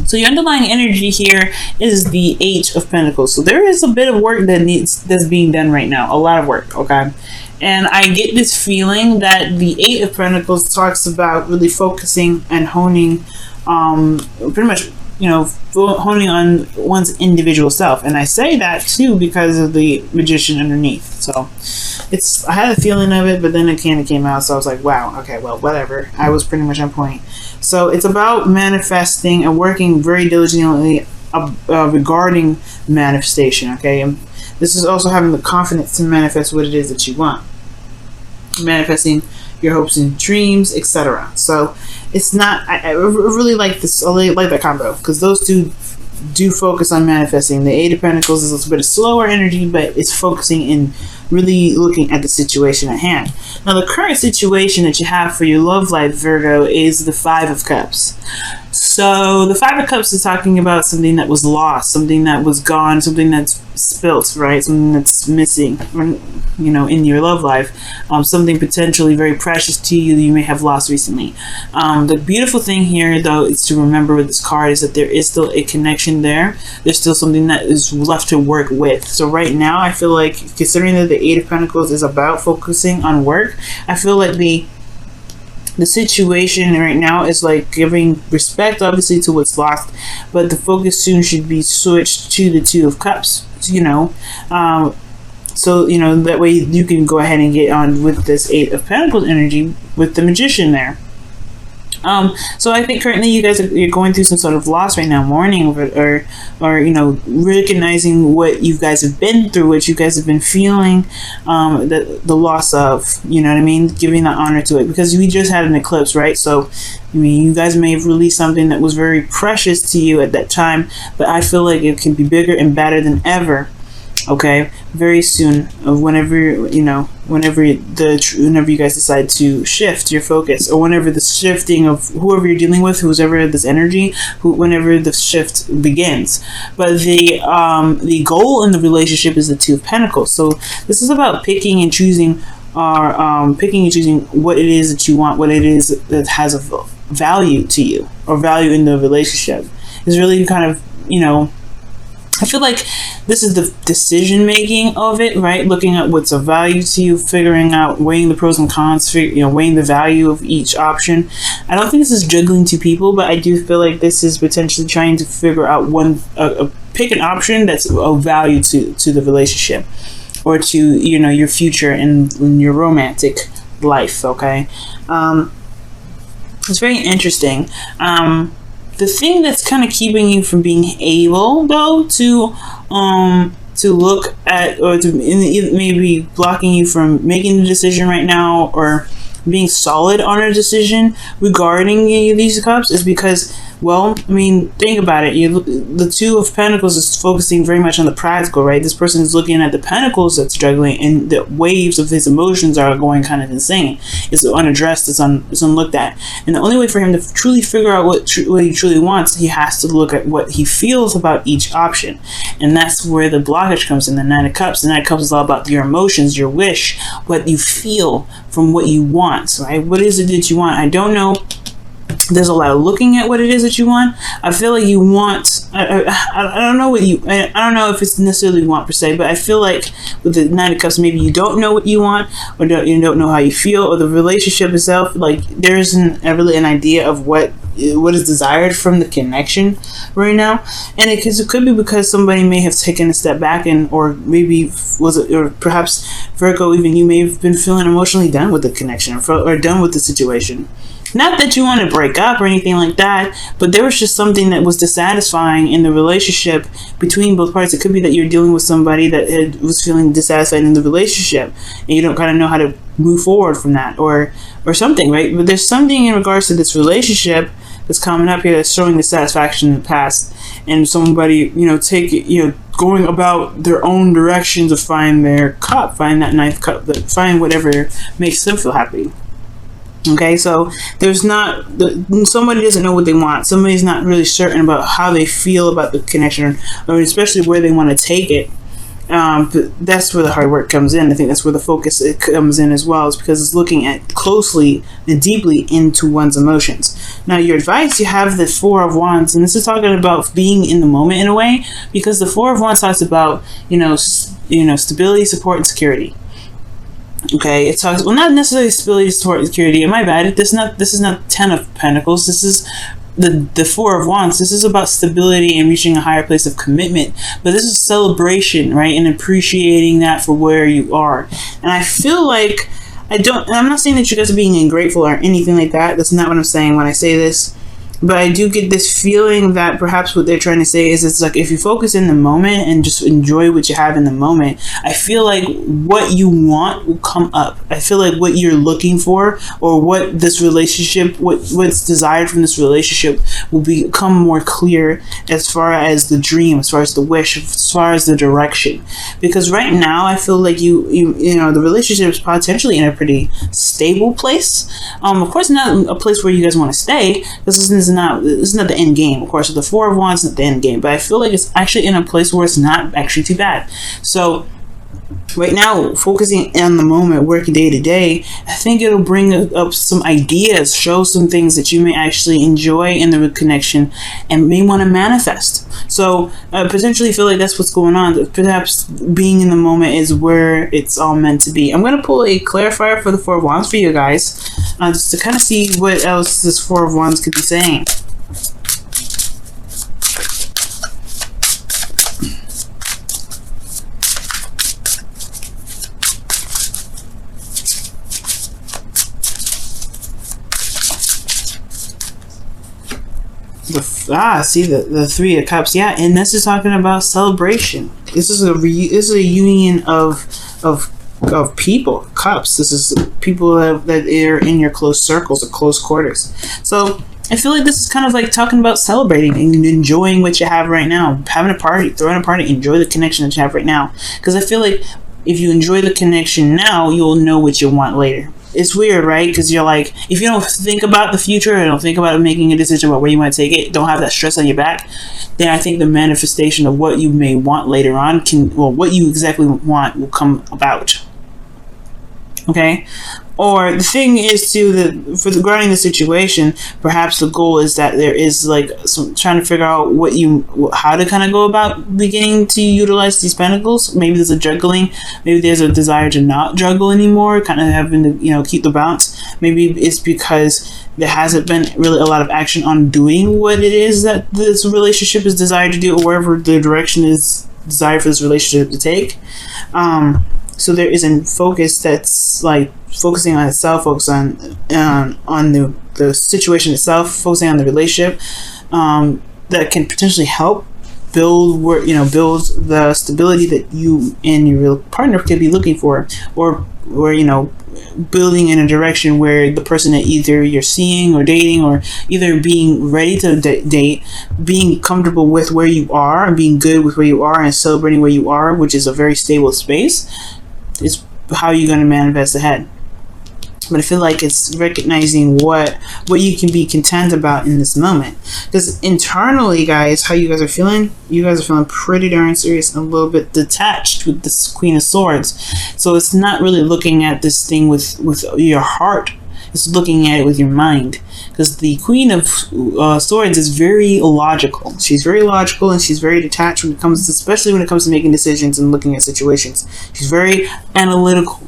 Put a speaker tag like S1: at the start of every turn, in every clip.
S1: So your underlying energy here is the Eight of Pentacles. So there is a bit of work that's being done right now. A lot of work, okay? And I get this feeling that the Eight of Pentacles talks about really focusing and honing, pretty much, honing on one's individual self. And I say that too because of the Magician underneath. So I had a feeling of it, but then it kind of came out. So I was like, wow, okay, well, whatever. I was pretty much on point. So it's about manifesting and working very diligently regarding manifestation, okay? And this is also having the confidence to manifest what it is that you want. Manifesting your hopes and dreams, etc. So it's not, I really like this, I really like that combo, because those two do focus on manifesting. The Eight of Pentacles is a little bit of slower energy, but it's focusing in really looking at the situation at hand. Now, the current situation that you have for your love life, Virgo, is the Five of Cups. So the Five of Cups is talking about something that was lost, something that was gone, something that's spilt, right? Something that's missing, in your love life. Something potentially very precious to you may have lost recently. The beautiful thing here, though, is to remember with this card is that there is still a connection there. There's still something that is left to work with. So right now, I feel like, considering that the Eight of Pentacles is about focusing on work, I feel like the situation right now is like giving respect, obviously, to what's lost, but the focus soon should be switched to the Two of Cups, so that way you can go ahead and get on with this Eight of Pentacles energy with the Magician there. So I think currently you're going through some sort of loss right now, mourning or recognizing what you guys have been through, what you guys have been feeling, the loss of, you know what I mean, giving that honor to it, because we just had an eclipse, right? So you guys may have released something that was very precious to you at that time, but I feel like it can be bigger and better than ever. Okay, very soon, whenever you guys decide to shift your focus, or whenever the shifting of whoever you're dealing with, whoever this energy, whenever the shift begins. But the goal in the relationship is the Two of Pentacles. So this is about picking and choosing, what it is that you want, what it is that has a value to you, or value in the relationship. It's really kind of, I feel like this is the decision making of it, right? Looking at what's of value to you, figuring out, weighing the pros and cons, weighing the value of each option. I don't think this is juggling two people, but I do feel like this is potentially trying to figure out pick an option that's of value to the relationship, or to your future in your romantic life. Okay, it's very interesting. The thing that's kind of keeping you from being able, though, to look at, or to maybe blocking you from making the decision right now, or being solid on a decision regarding these cups, is because, well, I mean, think about it. The Two of Pentacles is focusing very much on the practical, right? This person is looking at the pentacles that's struggling, and the waves of his emotions are going kind of insane. It's unaddressed. It's unlooked at. And the only way for him to truly figure out what he truly wants, he has to look at what he feels about each option. And that's where the blockage comes in, the Nine of Cups. The Nine of Cups is all about your emotions, your wish, what you feel from what you want, right? What is it that you want? I don't know. There's a lot of looking at what it is that you want. I feel like you want, I don't know I don't know if it's necessarily want per se, but I feel like with the Nine of Cups, maybe you don't know what you want, or you don't know how you feel, or the relationship itself, like there isn't really an idea of what is desired from the connection right now. And it could be because somebody may have taken a step back, or perhaps Virgo, even you may have been feeling emotionally done with the connection, or done with the situation. Not that you want to break up or anything like that, but there was just something that was dissatisfying in the relationship between both parties. It could be that you're dealing with somebody that was feeling dissatisfied in the relationship, and you don't kind of know how to move forward from that, or something, right? But there's something in regards to this relationship that's coming up here that's showing dissatisfaction in the past, and somebody, going about their own direction to find their cup, find that ninth cup, find whatever makes them feel happy. Okay, so somebody doesn't know what they want. Somebody's not really certain about how they feel about the connection, or especially where they want to take it. But that's where the hard work comes in. I think that's where the focus it comes in as well, is because it's looking at closely and deeply into one's emotions. Now, your advice, you have the Four of Wands, and this is talking about being in the moment in a way, because the Four of Wands talks about, stability, support, and security. Okay, it talks, well, not necessarily stability, support, and security. My bad. This is not Ten of Pentacles. This is the Four of Wands. This is about stability and reaching a higher place of commitment, but this is celebration, right? And appreciating that for where you are. And I feel like I'm not saying that you guys are being ungrateful or anything like that. That's not what I'm saying when I say this. But I do get this feeling that perhaps what they're trying to say is, it's like, if you focus in the moment and just enjoy what you have in the moment, I feel like what you want will come up. I feel like what you're looking for, or what this relationship, what's desired from this relationship, will become more clear, as far as the dream, as far as the wish, as far as the direction. Because right now, I feel like the relationship is potentially in a pretty stable place. Of course, not a place where you guys want to stay, because this is not the end game. Of course, the Four of Wands is not the end game, but I feel like it's actually in a place where it's not actually too bad. So right now, focusing on the moment, working day to day, I think it'll bring up some ideas, show some things that you may actually enjoy in the connection and may want to manifest. So potentially feel like that's what's going on. Perhaps being in the moment is where it's all meant to be. I'm going to pull a clarifier for the Four of Wands for you guys, just to kind of see what else this Four of Wands could be saying. The Three of Cups, yeah, and this is talking about celebration. This is a union of people, cups. This is people that are in your close circles or close quarters. So I feel like this is kind of like talking about celebrating and enjoying what you have right now, having a party, throwing a party, enjoy the connection that you have right now. Because I feel like if you enjoy the connection now, you'll know what you want later. It's weird, right? Because you're like, if you don't think about the future and don't think about making a decision about where you want to take it, don't have that stress on your back, then I think the manifestation of what you may want later on what you exactly want will come about. Okay? Or the thing is regarding the situation, perhaps the goal is that there is like some trying to figure out how to kind of go about beginning to utilize these pentacles. Maybe there's a juggling. Maybe there's a desire to not juggle anymore, kind of having to keep the balance. Maybe it's because there hasn't been really a lot of action on doing what it is that this relationship is desired to do, or wherever the direction is desired for this relationship to take. So there is a focus that's like focusing on itself, focus on the situation itself, focusing on the relationship, that can potentially help build the stability that you and your real partner could be looking for, or building in a direction where the person that either you're seeing or dating, or either being ready to date, being comfortable with where you are and being good with where you are and celebrating where you are, which is a very stable space, is how you're going to manifest ahead. But I feel like it's recognizing what you can be content about in this moment. Because internally, guys, how you guys are feeling? You guys are feeling pretty darn serious and a little bit detached with this Queen of Swords. So it's not really looking at this thing with your heart. It's looking at it with your mind. Because the Queen of Swords is very logical. She's very logical, and she's very detached especially when it comes to making decisions and looking at situations. She's very analytical.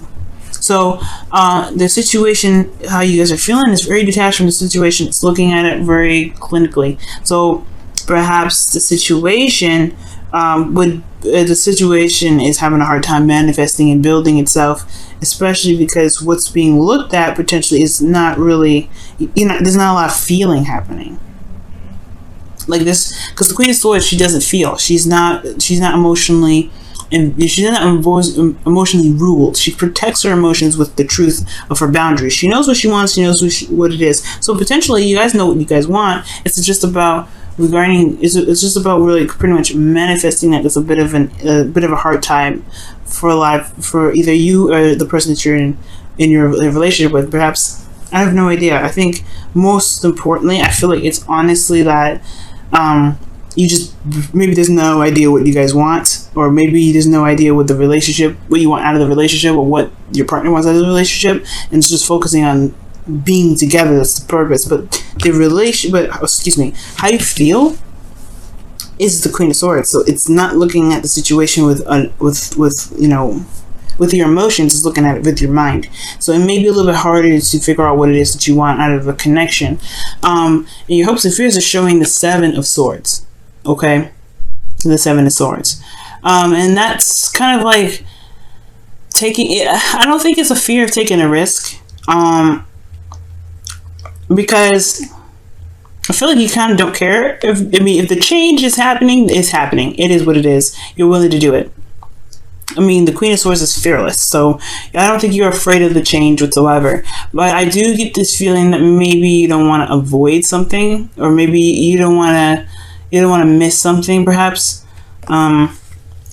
S1: So the situation, how you guys are feeling, is very detached from the situation. It's looking at it very clinically. So perhaps the situation is having a hard time manifesting and building itself, especially because what's being looked at potentially is not really, there's not a lot of feeling happening. Like this, because the Queen of Swords, she doesn't feel. She's not emotionally. And she's not emotionally ruled. She protects her emotions with the truth of her boundaries. She knows what she wants. She knows what it is. So potentially, you guys know what you guys want. It's just about it's just about really pretty much manifesting that. It's a bit of a hard time for either you or the person that you're in your relationship with. Perhaps, I have no idea. I think most importantly, I feel like it's honestly that you just, maybe there's no idea what you guys want, or maybe there's no idea what what you want out of the relationship, or what your partner wants out of the relationship, and it's just focusing on being together. That's the purpose. But how you feel is the Queen of Swords. So it's not looking at the situation with your emotions, it's looking at it with your mind. So it may be a little bit harder to figure out what it is that you want out of a connection. And your hopes and fears are showing the Seven of Swords. Okay, so the Seven of Swords, and that's kind of like taking it. I don't think it's a fear of taking a risk, because I feel like you kind of don't care. If the change is happening, it's happening. It is what it is. You're willing to do it. I mean, the Queen of Swords is fearless, so I don't think you're afraid of the change whatsoever. But I do get this feeling that maybe you don't want to avoid something, or maybe you don't want to miss something, perhaps.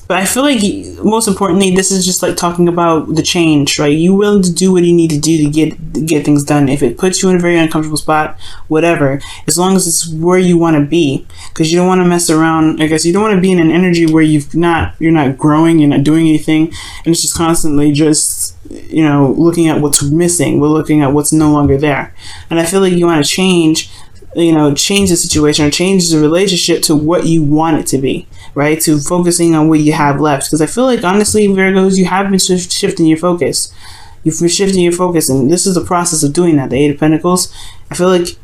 S1: But I feel like, most importantly, this is just like talking about the change, right? You willing to do what you need to do to get things done. If it puts you in a very uncomfortable spot, whatever, as long as it's where you want to be, because you don't want to mess around. I guess you don't want to be in an energy where you're not growing, you're not doing anything, and it's just constantly just looking at what's missing. We're looking at what's no longer there, and I feel like you want to change the situation, or change the relationship to what you want it to be, right? To focusing on what you have left. Because I feel like, honestly, Virgos, you have been shifting your focus. You've been shifting your focus, and this is the process of doing that. The Eight of Pentacles. I feel like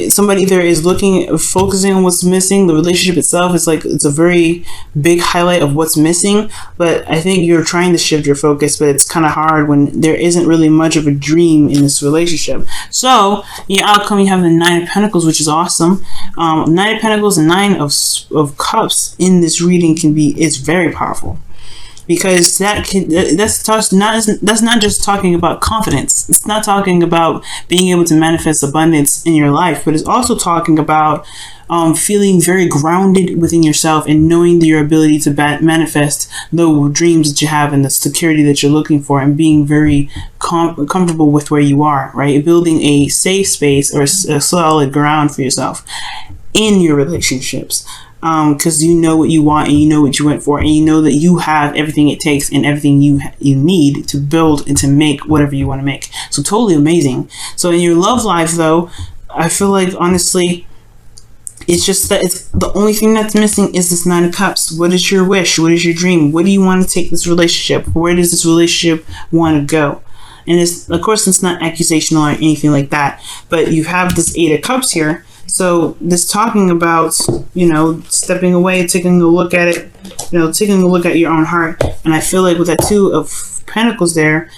S1: somebody either is focusing on what's missing. The relationship itself is like, it's a very big highlight of what's missing, but I think you're trying to shift your focus, but it's kind of hard when there isn't really much of a dream in this relationship. So your outcome, you have the Nine of Pentacles, which is awesome. Nine of Pentacles and Nine of Cups in this reading is very powerful. Because that's not just talking about confidence. It's not talking about being able to manifest abundance in your life, but it's also talking about feeling very grounded within yourself and knowing your ability to manifest the dreams that you have and the security that you're looking for, and being very comfortable with where you are, right? Building a safe space or a solid ground for yourself in your relationships. Because you know what you want, and you know what you went for, and you know that you have everything it takes and everything you need to build and to make whatever you want to make. So totally amazing. So in your love life, though, I feel like, honestly, it's just that the only thing that's missing is this Nine of Cups. What is your wish? What is your dream? What do you want to take this relationship? Where does this relationship want to go? And of course, it's not accusational or anything like that, but you have this Eight of Cups here. So this talking about, stepping away, taking a look at it, taking a look at your own heart. And I feel like with that Two of Pentacles there,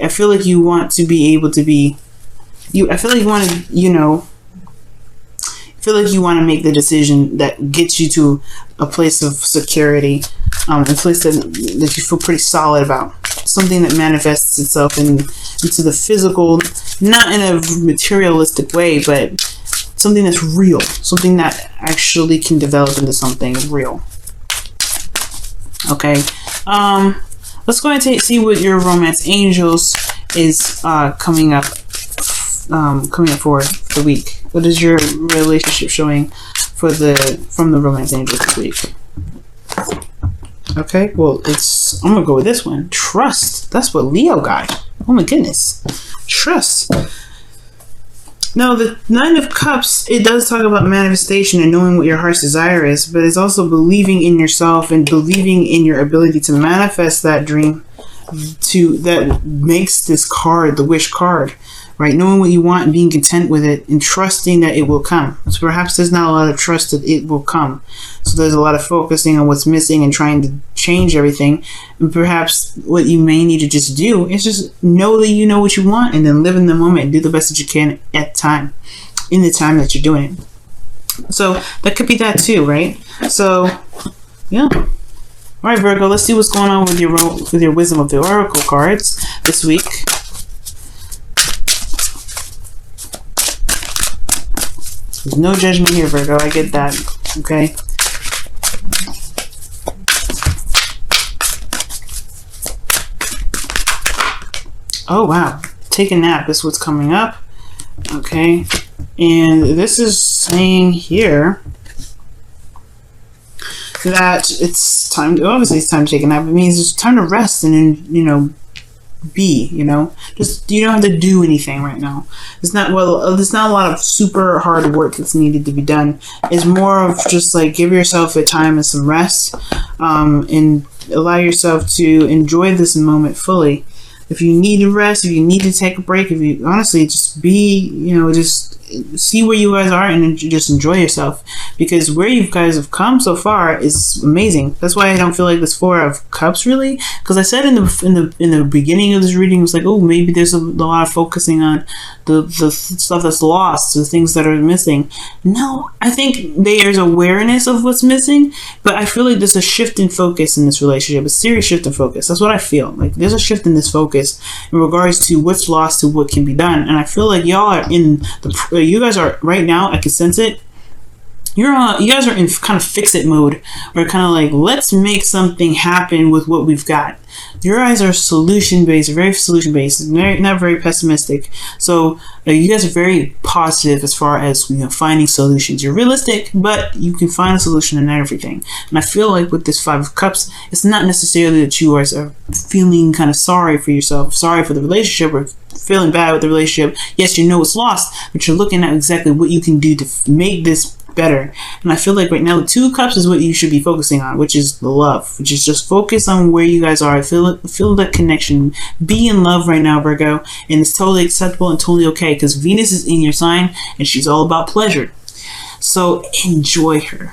S1: I feel like you want to be able to be, I feel like you want to, I feel like you want to make the decision that gets you to a place of security, a place that you feel pretty solid about. Something that manifests itself into the physical, not in a materialistic way, but something that's real, something that actually can develop into something real. Okay, let's go ahead and see what your romance angels is coming up for the week. What is your relationship showing from the romance angels this week? Okay, well, I'm gonna go with this one. Trust. That's what Leo got. Oh my goodness, trust. Now, the Nine of Cups, it does talk about manifestation and knowing what your heart's desire is, but it's also believing in yourself and believing in your ability to manifest that dream that makes this card the wish card, right? Knowing what you want and being content with it and trusting that it will come. So perhaps there's not a lot of trust that it will come. So there's a lot of focusing on what's missing and trying to change everything. And perhaps what you may need to just do is just know that you know what you want, and then live in the moment and do the best that you can in the time that you're doing it. So that could be that too, right? So yeah. All right, Virgo, let's see what's going on with your Wisdom of the Oracle cards this week. There's no judgment here, Virgo. I get that. Okay. Oh, wow. Take a nap is what's coming up. Okay. And this is saying here, that it's time to, obviously it's time to take a nap. It means it's time to rest and, you know, be, you know, just, you don't have to do anything right now. It's not, well, there's not a lot of super hard work that's needed to be done. It's more of just like give yourself a time and some rest, and allow yourself to enjoy this moment fully. If you need to rest, if you need to take a break, if you honestly just be, you know, just see where you guys are and just enjoy yourself, because where you guys have come so far is amazing. That's why I don't feel like this Four of Cups really, because I said in the beginning of this reading, it was like, oh, maybe there's a lot of focusing on the stuff that's lost, the things that are missing. No, I think there's awareness of what's missing, but I feel like there's a shift in focus in this relationship, a serious shift in focus. That's what I feel like. There's a shift in this focus in regards to what's lost to what can be done, and I feel like y'all are in the you guys are right now, I can sense it. You guys are in kind of fix-it mode, or kind of like, let's make something happen with what we've got. Your guys are solution-based, very solution-based, not very pessimistic. So you guys are very positive as far as, you know, finding solutions. You're realistic, but you can find a solution in everything. And I feel like with this Five of Cups, it's not necessarily that you guys are feeling kind of sorry for yourself, sorry for the relationship, or feeling bad with the relationship. Yes, you know it's lost, but you're looking at exactly what you can do to make this better. And I feel like right now the Two of Cups is what you should be focusing on, which is the love, which is just focus on where you guys are. Feel that connection. Be in love right now, Virgo, and it's totally acceptable and totally okay, because Venus is in your sign and she's all about pleasure. So enjoy her.